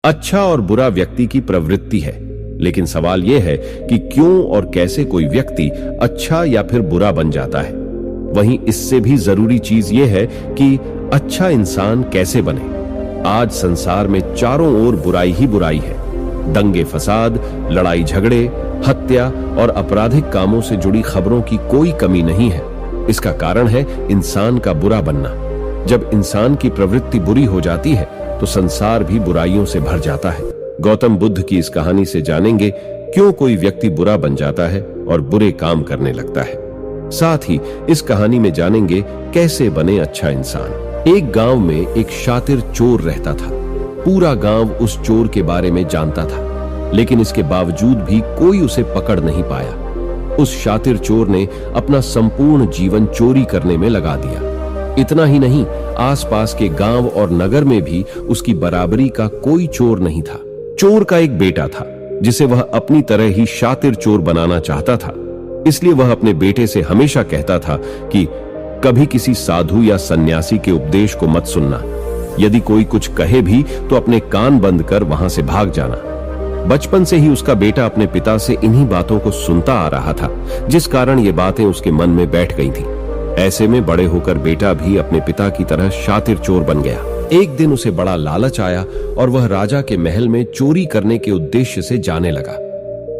अच्छा और बुरा व्यक्ति की प्रवृत्ति है, लेकिन सवाल यह है कि क्यों और कैसे कोई व्यक्ति अच्छा या फिर बुरा बन जाता है। वहीं इससे भी जरूरी चीज यह है कि अच्छा इंसान कैसे बने। आज संसार में चारों ओर बुराई ही बुराई है। दंगे फसाद, लड़ाई झगड़े, हत्या और आपराधिक कामों से जुड़ी खबरों की कोई कमी नहीं है। इसका कारण है इंसान का बुरा बनना। जब इंसान की प्रवृत्ति बुरी हो जाती है तो संसार भी बुराइयों से भर जाता है। गौतम बुद्ध की इस कहानी से जानेंगे क्यों कोई व्यक्ति बुरा बन जाता है और बुरे काम करने लगता है। साथ ही इस कहानी में जानेंगे कैसे बने अच्छा इंसान। एक गांव में एक शातिर चोर रहता था। पूरा गांव उस चोर के बारे में जानता था, लेकिन इसके बावजूद भी कोई उसे पकड़ नहीं पाया। उस शातिर चोर ने अपना संपूर्ण जीवन चोरी करने में लगा दिया। इतना ही नहीं, आसपास के गांव और नगर में भी उसकी बराबरी का कोई चोर नहीं था। चोर का एक बेटा था जिसे वह अपनी तरह ही शातिर चोर बनाना चाहता था। इसलिए वह अपने बेटे से हमेशा कहता था कि कभी किसी साधु या सन्यासी के उपदेश को मत सुनना। यदि कोई कुछ कहे भी तो अपने कान बंद कर वहां से भाग जाना। बचपन से ही उसका बेटा अपने पिता से इन्हीं बातों को सुनता आ रहा था, जिस कारण ये बातें उसके मन में बैठ गई थी। ऐसे में बड़े होकर बेटा भी अपने पिता की तरह शातिर चोर बन गया। एक दिन उसे बड़ा लालच आया और वह राजा के महल में चोरी करने के उद्देश्य से जाने लगा।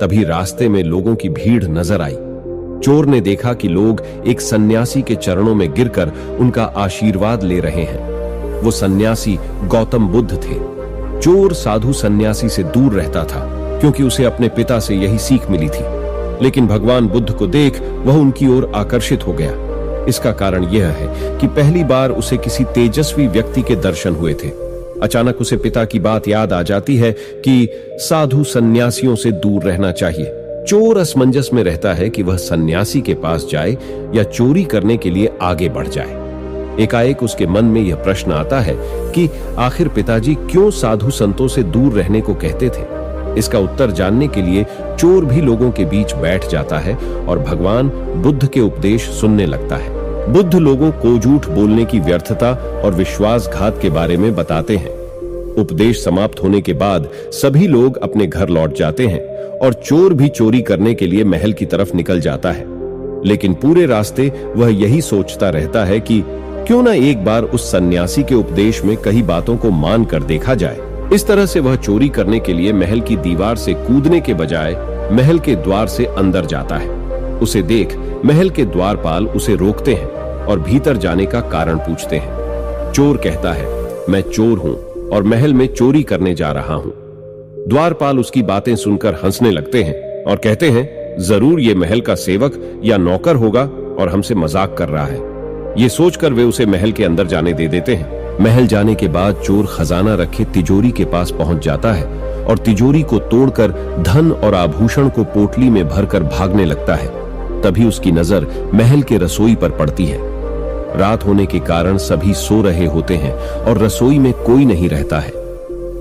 तभी रास्ते में लोगों की भीड़ नजर आई। चोर ने देखा कि लोग एक सन्यासी के चरणों में गिरकर उनका आशीर्वाद ले रहे हैं। वो सन्यासी गौतम बुद्ध थे। चोर साधु सन्यासी से दूर रहता था क्योंकि उसे अपने पिता से यही सीख मिली थी, लेकिन भगवान बुद्ध को देख वह उनकी ओर आकर्षित हो गया। इसका कारण यह है कि पहली बार उसे किसी तेजस्वी व्यक्ति के दर्शन हुए थे। अचानक उसे पिता की बात याद आ जाती है कि साधु सन्यासियों से दूर रहना चाहिए। चोर असमंजस में रहता है कि वह सन्यासी के पास जाए या चोरी करने के लिए आगे बढ़ जाए। एकाएक उसके मन में यह प्रश्न आता है कि आखिर पिताजी क्यों साधु संतों से दूर रहने को कहते थे। इसका उत्तर जानने के लिए चोर भी लोगों के बीच बैठ जाता है और भगवान बुद्ध के उपदेश सुनने लगता है। बुद्ध लोगों को झूठ बोलने की व्यर्थता और विश्वासघात के बारे में बताते हैं। उपदेश समाप्त होने के बाद सभी लोग अपने घर लौट जाते हैं और चोर भी चोरी करने के लिए महल की तरफ निकल जाता है। लेकिन पूरे रास्ते वह यही सोचता रहता है कि क्यों ना एक बार उस सन्यासी के उपदेश में कई बातों को मान कर देखा जाए। इस तरह से वह चोरी करने के लिए महल की दीवार से कूदने के बजाय महल के द्वार से अंदर जाता है। उसे देख महल के द्वारपाल उसे रोकते हैं और भीतर जाने का कारण पूछते हैं। चोर कहता है, मैं चोर हूं और महल में चोरी करने जा रहा हूं। द्वारपाल उसकी बातें सुनकर हंसने लगते हैं और कहते हैं, जरूर ये महल का सेवक या नौकर होगा और हमसे मजाक कर रहा है। ये सोचकर वे उसे महल के अंदर जाने दे देते हैं। महल जाने के बाद चोर खजाना रखे तिजोरी के पास पहुंच जाता है और तिजोरी को तोड़कर धन और आभूषण को पोटली में भरकर भागने लगता है। तभी उसकी नजर महल के रसोई पर पड़ती है। रात होने के कारण सभी सो रहे होते हैं और रसोई में कोई नहीं रहता है।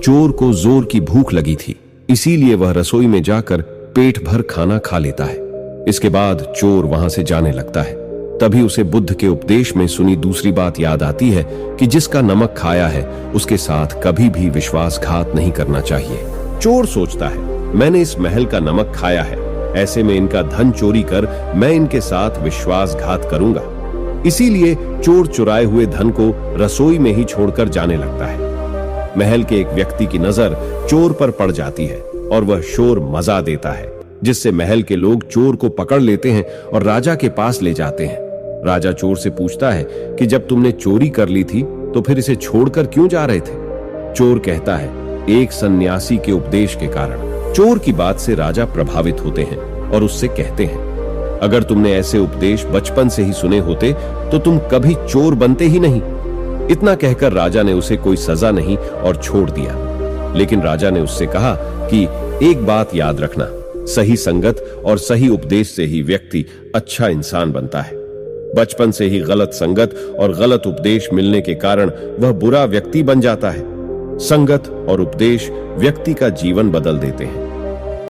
चोर को जोर की भूख लगी थी, इसीलिए वह रसोई में जाकर पेट भर खाना खा लेता है। इसके बाद चोर वहां से जाने लगता है। तभी उसे बुद्ध के उपदेश में सुनी दूसरी बात याद आती है कि जिसका नमक खाया है उसके साथ कभी भी विश्वासघात नहीं करना चाहिए। चोर सोचता है, मैंने इस महल का नमक खाया है, ऐसे में इनका धन चोरी कर मैं इनके साथ विश्वासघात करूंगा। इसीलिए चोर चुराए हुए धन को रसोई में ही छोड़कर जाने लगता है। महल के एक व्यक्ति की नजर चोर पर पड़ जाती है और वह शोर मजा देता है, जिससे महल के लोग चोर को पकड़ लेते हैं और राजा के पास ले जाते हैं। राजा चोर से पूछता है कि जब तुमने चोरी कर ली थी तो फिर इसे छोड़कर क्यों जा रहे थे। चोर कहता है, एक सन्यासी के उपदेश के कारण। चोर की बात से राजा प्रभावित होते हैं और उससे कहते हैं, अगर तुमने ऐसे उपदेश बचपन से ही सुने होते तो तुम कभी चोर बनते ही नहीं। इतना कहकर राजा ने उसे कोई सजा नहीं और छोड़ दिया। लेकिन राजा ने उससे कहा कि एक बात याद रखना, सही संगत और सही उपदेश से ही व्यक्ति अच्छा इंसान बनता है। बचपन से ही गलत संगत और गलत उपदेश मिलने के कारण वह बुरा व्यक्ति बन जाता है। संगत और उपदेश व्यक्ति का जीवन बदल देते हैं।